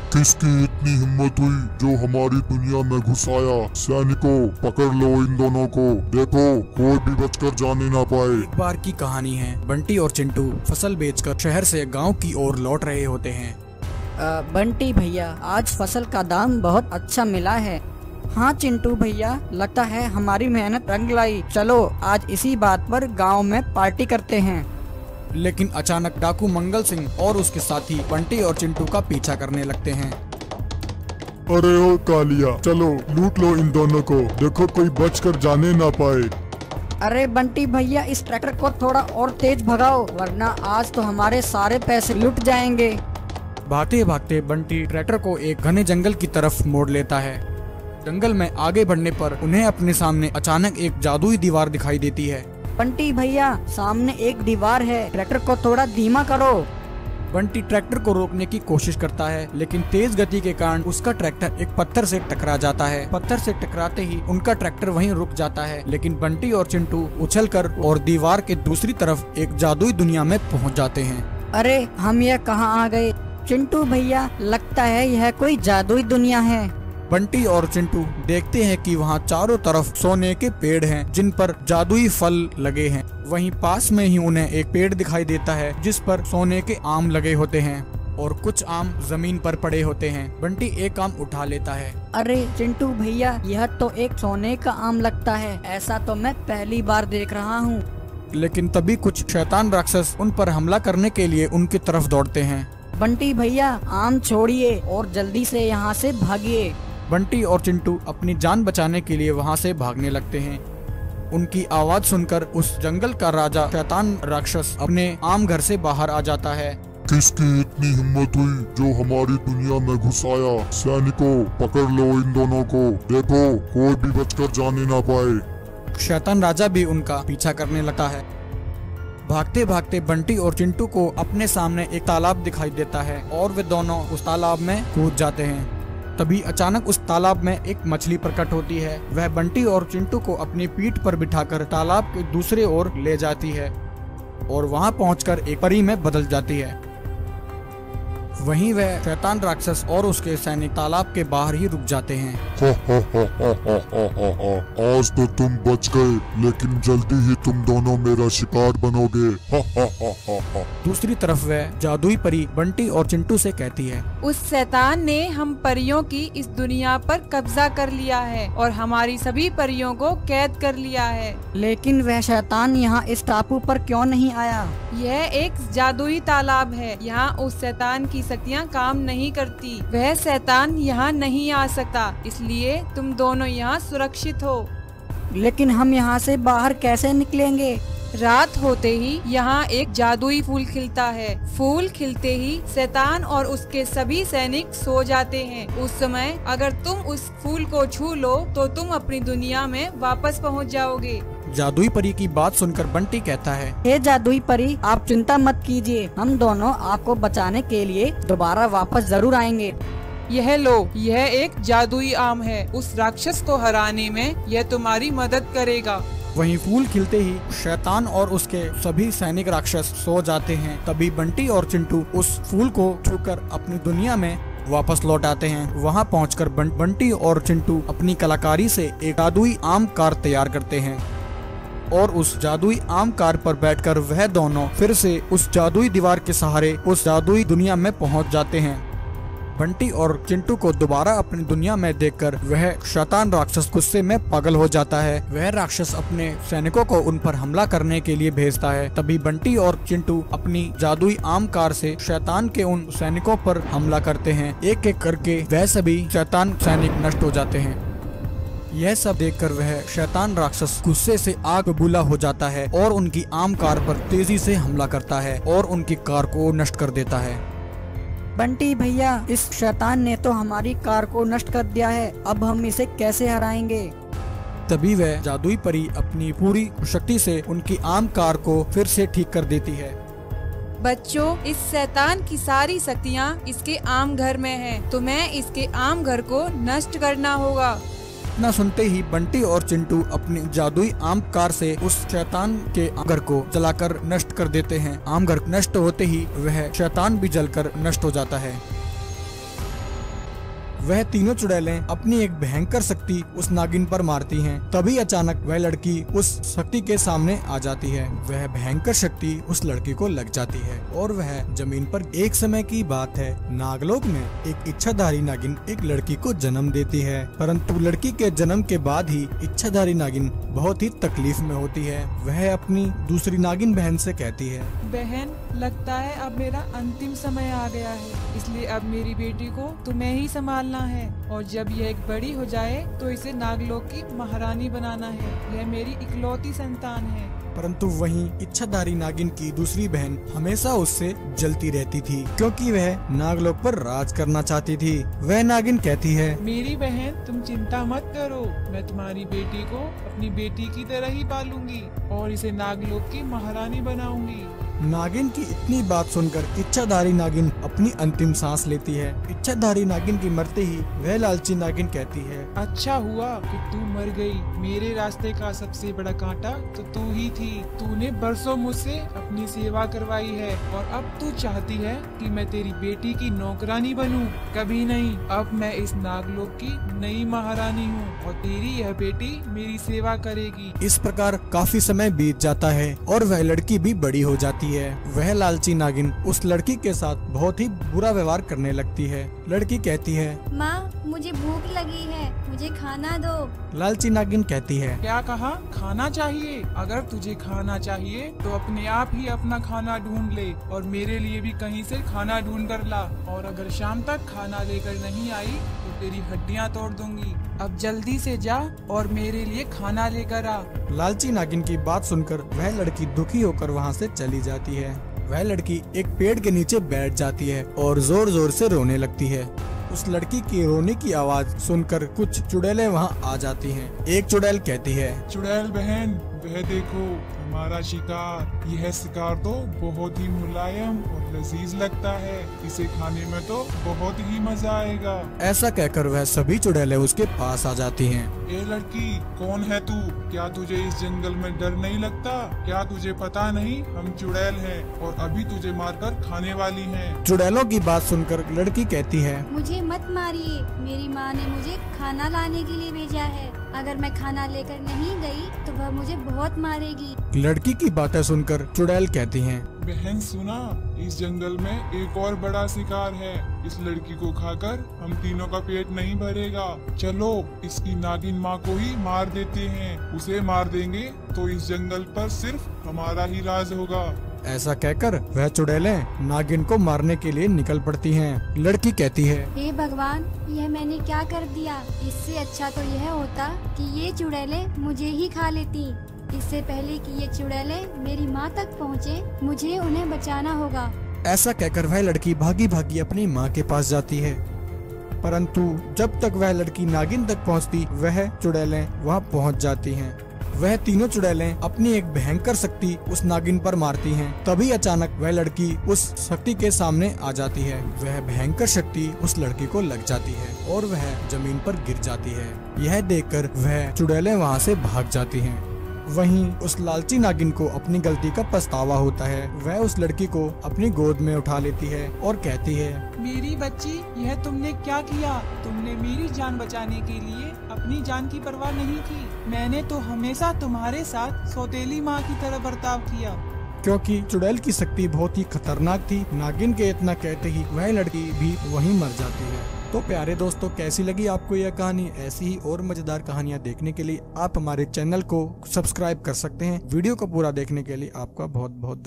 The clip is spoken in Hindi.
किसकी इतनी हिम्मत हुई जो हमारी दुनिया में घुस आया? सैनिकों, पकड़ लो इन दोनों को। देखो कोई भी बचकर जाने ना पाए। एक बार की कहानी है। बंटी और चिंटू फसल बेचकर शहर से गांव की ओर लौट रहे होते हैं। बंटी भैया, आज फसल का दाम बहुत अच्छा मिला है। हाँ चिंटू भैया, लगता है हमारी मेहनत रंग लाई। चलो आज इसी बात पर गांव में पार्टी करते हैं। लेकिन अचानक डाकू मंगल सिंह और उसके साथी बंटी और चिंटू का पीछा करने लगते हैं। अरे ओ कालिया, चलो लूट लो इन दोनों को। देखो कोई बचकर जाने ना पाए। अरे बंटी भैया, इस ट्रैक्टर को थोड़ा और तेज भगाओ, वरना आज तो हमारे सारे पैसे लुट जाएंगे। भागते भागते बंटी ट्रैक्टर को एक घने जंगल की तरफ मोड़ लेता है। जंगल में आगे बढ़ने पर उन्हें अपने सामने अचानक एक जादुई दीवार दिखाई देती है। बंटी भैया, सामने एक दीवार है, ट्रैक्टर को थोड़ा धीमा करो। बंटी ट्रैक्टर को रोकने की कोशिश करता है, लेकिन तेज गति के कारण उसका ट्रैक्टर एक पत्थर से टकरा जाता है। पत्थर से टकराते ही उनका ट्रैक्टर वहीं रुक जाता है, लेकिन बंटी और चिंटू उछलकर और दीवार के दूसरी तरफ एक जादुई दुनिया में पहुंच जाते हैं। अरे हम यह कहाँ आ गए? चिंटू भैया, लगता है यह कोई जादुई दुनिया है। बंटी और चिंटू देखते हैं कि वहाँ चारों तरफ सोने के पेड़ हैं, जिन पर जादुई फल लगे हैं। वहीं पास में ही उन्हें एक पेड़ दिखाई देता है जिस पर सोने के आम लगे होते हैं और कुछ आम जमीन पर पड़े होते हैं। बंटी एक आम उठा लेता है। अरे चिंटू भैया, यह तो एक सोने का आम लगता है। ऐसा तो मैं पहली बार देख रहा हूँ। लेकिन तभी कुछ शैतान राक्षस उन पर हमला करने के लिए उनकी तरफ दौड़ते हैं। बंटी भैया, आम छोड़िए और जल्दी से यहाँ से भागिए। बंटी और चिंटू अपनी जान बचाने के लिए वहाँ से भागने लगते हैं। उनकी आवाज सुनकर उस जंगल का राजा शैतान राक्षस अपने आम घर से बाहर आ जाता है। किसकी इतनी हिम्मत हुई जो हमारी दुनिया में घुस आया? सैनिकों, पकड़ लो इन दोनों को। देखो कोई भी बचकर जाने ना पाए। शैतान राजा भी उनका पीछा करने लगता है। भागते भागते बंटी और चिंटू को अपने सामने एक तालाब दिखाई देता है और वे दोनों उस तालाब में कूद जाते हैं। तभी अचानक उस तालाब में एक मछली प्रकट होती है। वह बंटी और चिंटू को अपनी पीठ पर बिठाकर तालाब के दूसरे ओर ले जाती है और वहां पहुंचकर एक परी में बदल जाती है। वहीं वह शैतान राक्षस और उसके सैनिक तालाब के बाहर ही रुक जाते हैं। आज तो तुम बच गए, लेकिन जल्दी ही तुम दोनों मेरा शिकार बनोगे। दूसरी तरफ वह जादुई परी बंटी और चिंटू से कहती है, उस शैतान ने हम परियों की इस दुनिया पर कब्जा कर लिया है और हमारी सभी परियों को कैद कर लिया है। लेकिन वह शैतान यहाँ इस टापू पर क्यों नहीं आया? यह एक जादुई तालाब है, यहाँ उस शैतान की शक्तियाँ काम नहीं करती। वह शैतान यहाँ नहीं आ सकता, इसलिए तुम दोनों यहाँ सुरक्षित हो। लेकिन हम यहाँ से बाहर कैसे निकलेंगे? रात होते ही यहाँ एक जादुई फूल खिलता है। फूल खिलते ही शैतान और उसके सभी सैनिक सो जाते हैं। उस समय अगर तुम उस फूल को छू लो तो तुम अपनी दुनिया में वापस पहुँच जाओगे। जादुई परी की बात सुनकर बंटी कहता है, हे जादुई परी, आप चिंता मत कीजिए, हम दोनों आपको बचाने के लिए दोबारा वापस जरूर आएंगे। यह लो, यह एक जादुई आम है। उस राक्षस को हराने में यह तुम्हारी मदद करेगा। वहीं फूल खिलते ही शैतान और उसके सभी सैनिक राक्षस सो जाते हैं। तभी बंटी और चिंटू उस फूल को छूकर अपनी दुनिया में वापस लौट आते हैं। वहां पहुंचकर बंटी और चिंटू अपनी कलाकारी से एक जादुई आम कार तैयार करते हैं और उस जादुई आम कार पर बैठकर वह दोनों फिर से उस जादुई दीवार के सहारे उस जादुई दुनिया में पहुंच जाते हैं। बंटी और चिंटू को दोबारा अपनी दुनिया में देखकर वह शैतान राक्षस गुस्से में पागल हो जाता है। वह राक्षस अपने सैनिकों को उन पर हमला करने के लिए भेजता है। तभी बंटी और चिंटू अपनी जादुई आम कार से शैतान के उन सैनिकों पर हमला करते हैं। एक एक करके वह सभी शैतान सैनिक नष्ट हो जाते हैं। यह सब देखकर वह शैतान राक्षस गुस्से से आग बबूला हो जाता है और उनकी आम कार पर तेजी से हमला करता है और उनकी कार को नष्ट कर देता है। बंटी भैया, इस शैतान ने तो हमारी कार को नष्ट कर दिया है, अब हम इसे कैसे हराएंगे? तभी वह जादुई परी अपनी पूरी शक्ति से उनकी आम कार को फिर से ठीक कर देती है। बच्चों, इस शैतान की सारी शक्तियाँ इसके आम घर में हैं। तुम्हें इसके आम घर को नष्ट करना होगा। इतना सुनते ही बंटी और चिंटू अपनी जादुई आम कार से उस शैतान के घर को जलाकर नष्ट कर देते हैं। आम घर नष्ट होते ही वह शैतान भी जलकर नष्ट हो जाता है। वह तीनों चुड़ैलें अपनी एक भयंकर शक्ति उस नागिन पर मारती हैं। तभी अचानक वह लड़की उस शक्ति के सामने आ जाती है। वह भयंकर शक्ति उस लड़की को लग जाती है और वह जमीन पर। एक समय की बात है, नागलोक में एक इच्छाधारी नागिन एक लड़की को जन्म देती है। परंतु लड़की के जन्म के बाद ही इच्छाधारी नागिन बहुत ही तकलीफ में होती है। वह अपनी दूसरी नागिन बहन से कहती है, बहन, लगता है अब मेरा अंतिम समय आ गया है, इसलिए अब मेरी बेटी को तुम्हें ही संभालना है और जब यह एक बड़ी हो जाए तो इसे नागलोक की महारानी बनाना है। यह मेरी इकलौती संतान है। परंतु वहीं इच्छाधारी नागिन की दूसरी बहन हमेशा उससे जलती रहती थी, क्योंकि वह नागलोक पर राज करना चाहती थी। वह नागिन कहती है, मेरी बहन, तुम चिंता मत करो, मैं तुम्हारी बेटी को अपनी बेटी की तरह ही पालूंगी और इसे नागलोक की महारानी बनाऊंगी। नागिन की इतनी बात सुनकर इच्छाधारी नागिन अपनी अंतिम सांस लेती है। इच्छाधारी नागिन की मरते ही वह लालची नागिन कहती है, अच्छा हुआ कि तू मर गई। मेरे रास्ते का सबसे बड़ा कांटा तो तू ही थी। तूने बरसों मुझसे अपनी सेवा करवाई है और अब तू चाहती है कि मैं तेरी बेटी की नौकरानी बनूं। कभी नहीं, अब मैं इस नागलोक की नई महारानी हूँ और तेरी यह बेटी मेरी सेवा करेगी। इस प्रकार काफी समय बीत जाता है और वह लड़की भी बड़ी हो जाती है। वह लालची नागिन उस लड़की के साथ बहुत ही बुरा व्यवहार करने लगती है। लड़की कहती है, माँ, मुझे भूख लगी है, मुझे खाना दो। लालची नागिन कहती है, क्या कहा? खाना चाहिए? अगर तुझे खाना चाहिए तो अपने आप ही अपना खाना ढूंढ ले और मेरे लिए भी कहीं से खाना ढूंढ कर ला। और अगर शाम तक खाना लेकर नहीं आई तो तेरी हड्डियाँ तोड़ दूंगी। अब जल्दी से जा और मेरे लिए खाना लेकर आ। लालची नागिन की बात सुनकर वह लड़की दुखी होकर वहाँ से चली जाती है। वह लड़की एक पेड़ के नीचे बैठ जाती है और जोर जोर से रोने लगती है। उस लड़की की रोने की आवाज सुनकर कुछ चुड़ैलें वहाँ आ जाती हैं। एक चुड़ैल कहती है, चुड़ैल बहन, वह देखो हमारा शिकार। यह शिकार तो बहुत ही मुलायम और लजीज लगता है, इसे खाने में तो बहुत ही मजा आएगा। ऐसा कहकर वह सभी चुड़ैलें उसके पास आ जाती हैं। ए लड़की, कौन है तू? क्या तुझे इस जंगल में डर नहीं लगता? क्या तुझे पता नहीं हम चुड़ैल हैं और अभी तुझे मारकर खाने वाली हैं। चुड़ैलों की बात सुनकर लड़की कहती है, मुझे मत मारिए, मेरी माँ ने मुझे खाना लाने के लिए भेजा है। अगर मैं खाना लेकर नहीं गई तो वह मुझे बहुत मारेगी। लड़की की बातें सुनकर चुड़ैल कहती हैं, बहन सुना, इस जंगल में एक और बड़ा शिकार है। इस लड़की को खाकर हम तीनों का पेट नहीं भरेगा। चलो इसकी नागिन माँ को ही मार देते हैं। उसे मार देंगे तो इस जंगल पर सिर्फ हमारा ही राज होगा। ऐसा कहकर वह चुड़ैलें नागिन को मारने के लिए निकल पड़ती हैं। लड़की कहती है, हे भगवान, यह मैंने क्या कर दिया? इससे अच्छा तो यह होता कि ये चुड़ैलें मुझे ही खा लेती। इससे पहले कि ये चुड़ैलें मेरी माँ तक पहुँचे, मुझे उन्हें बचाना होगा। ऐसा कहकर वह लड़की भागी भागी अपनी माँ के पास जाती है। परंतु जब तक वह लड़की नागिन तक पहुँचती, वह चुड़ैलें वहाँ पहुँच जाती हैं। वह तीनों चुड़ैलें अपनी एक भयंकर शक्ति उस नागिन पर मारती हैं। तभी अचानक वह लड़की उस शक्ति के सामने आ जाती है। वह भयंकर शक्ति उस लड़की को लग जाती है और वह जमीन पर गिर जाती है। यह देखकर वह चुड़ैलें वहाँ से भाग जाती हैं। वहीं उस लालची नागिन को अपनी गलती का पछतावा होता है। वह उस लड़की को अपनी गोद में उठा लेती है और कहती है, मेरी बच्ची, यह तुमने क्या किया? तुमने मेरी जान बचाने के लिए अपनी जान की परवाह नहीं की। मैंने तो हमेशा तुम्हारे साथ सौतेली माँ की तरह बर्ताव किया। क्योंकि चुड़ैल की शक्ति बहुत ही खतरनाक थी। नागिन के इतना कहते ही वह लड़की भी वहीं मर जाती है। तो प्यारे दोस्तों, कैसी लगी आपको यह कहानी? ऐसी ही और मजेदार कहानियाँ देखने के लिए आप हमारे चैनल को सब्सक्राइब कर सकते हैं। वीडियो को पूरा देखने के लिए आपका बहुत बहुत